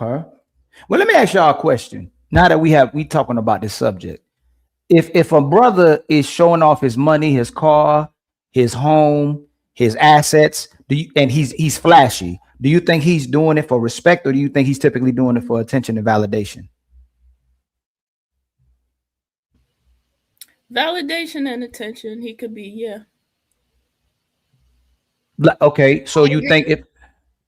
Okay. Well, let me ask y'all a question. Now that we talking about this subject, if a brother is showing off his money, his car, his home, his assets, and he's flashy, do you think he's doing it for respect, or do you think he's typically doing it for attention and validation? Validation and attention. He could be, yeah. Okay, so you think if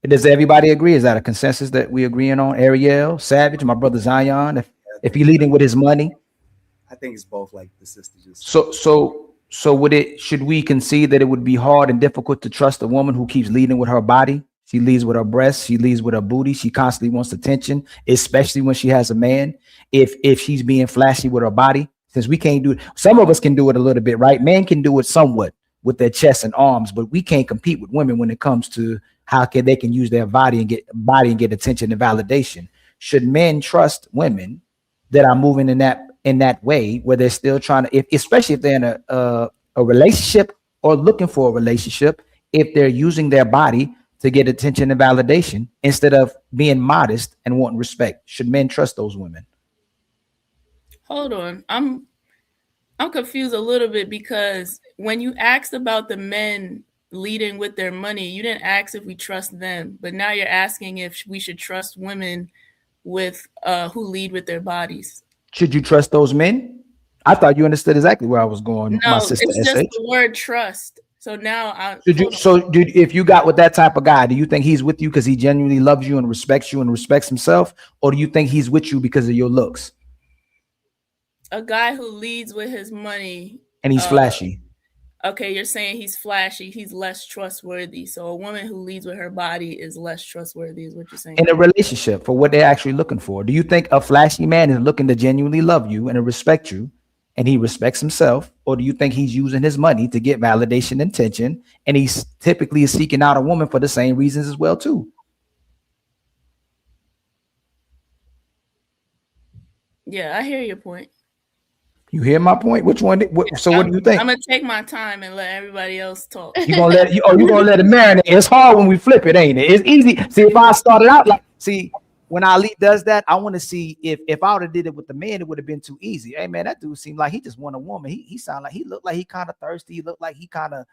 does everybody agree? Is that a consensus that we agreeing on? Ariel, Savage, my brother Zion, if he leading with his money, I think it's both, like the sister just. So should we concede that it would be hard and difficult to trust a woman who keeps leading with her body? She leads with her breasts, she leads with her booty, she constantly wants attention, especially when she has a man. If she's being flashy with her body, since we can't do it, some of us can do it a little bit, right? Men can do it somewhat with their chest and arms, but we can't compete with women when it comes to how they can use their body and get attention and validation. Should men trust women that are moving in that way, where they're still trying to, especially if they're in a relationship or looking for a relationship, if they're using their body to get attention and validation instead of being modest and wanting respect? Should men trust those women? Hold on. I'm confused a little bit, because when you asked about the men leading with their money, you didn't ask if we trust them, but now you're asking if we should trust women with who lead with their bodies. Should you trust those men? I thought you understood exactly where I was going. No, my sister it's just SH. the word trust. So now if you got with that type of guy, do you think he's with you because he genuinely loves you and respects himself, or do you think he's with you because of your looks? A guy who leads with his money and he's flashy. Okay, you're saying he's flashy, he's less trustworthy. So a woman who leads with her body is less trustworthy, is what you're saying. In a relationship, for what they're actually looking for. Do you think a flashy man is looking to genuinely love you and to respect you, and he respects himself, or do you think he's using his money to get validation and attention, and he's typically seeking out a woman for the same reasons as well too? Yeah, I hear your point. You hear my point? Which one? So what do you think? I'm gonna take my time and let everybody else talk. You gonna let it marinate? It's hard when we flip it, ain't it? It's easy. See, if I started out when Ali does that, I want to see if I would have did it with the man, it would have been too easy. Hey man, that dude seemed like he just want a woman. He sounded like he looked like he kind of thirsty. He looked like he kind of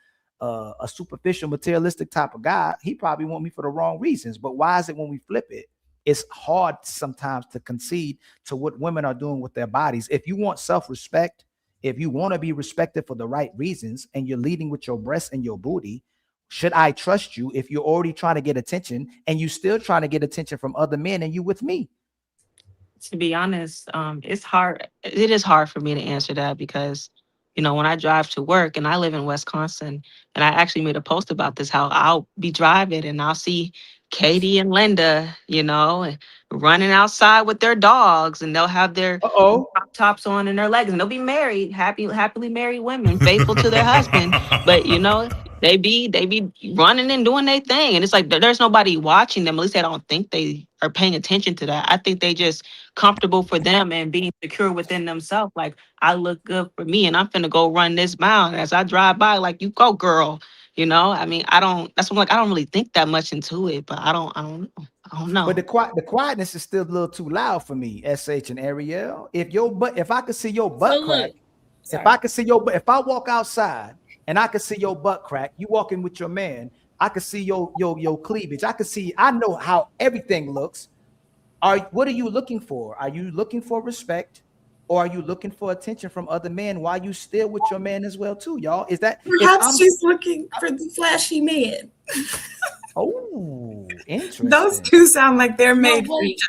a superficial, materialistic type of guy. He probably want me for the wrong reasons. But why is it when we flip it, it's hard sometimes to concede to what women are doing with their bodies? If you want self-respect, if you want to be respected for the right reasons, and you're leading with your breasts and your booty, should I trust you if you're already trying to get attention and you still trying to get attention from other men and you with me? To be honest, it's hard. It is hard for me to answer that because, when I drive to work, and I live in Wisconsin, and I actually made a post about this, how I'll be driving and I'll see Katie and Linda, running outside with their dogs, and they'll have their crop tops on and their legs, and they'll be married, happily married women, faithful to their husband. But they be running and doing their thing, and it's like there's nobody watching them. At least I don't think they are paying attention to that. I think they just comfortable for them and being secure within themselves. Like, I look good for me, and I'm finna go run this mile. And as I drive by, like, you go, girl. I mean, I don't. That's what I'm like. I don't really think that much into it, but I don't know. But the quietness is still a little too loud for me, SH and Ariel. If I could see your butt crack, if I walk outside and I could see your butt crack, you walking with your man, I could see your cleavage. I know how everything looks. What are you looking for? Are you looking for respect, or are you looking for attention from other men while you still with your man as well too, y'all? Is that perhaps she's looking for the flashy man? Oh, interesting. Those two sound like they're made for each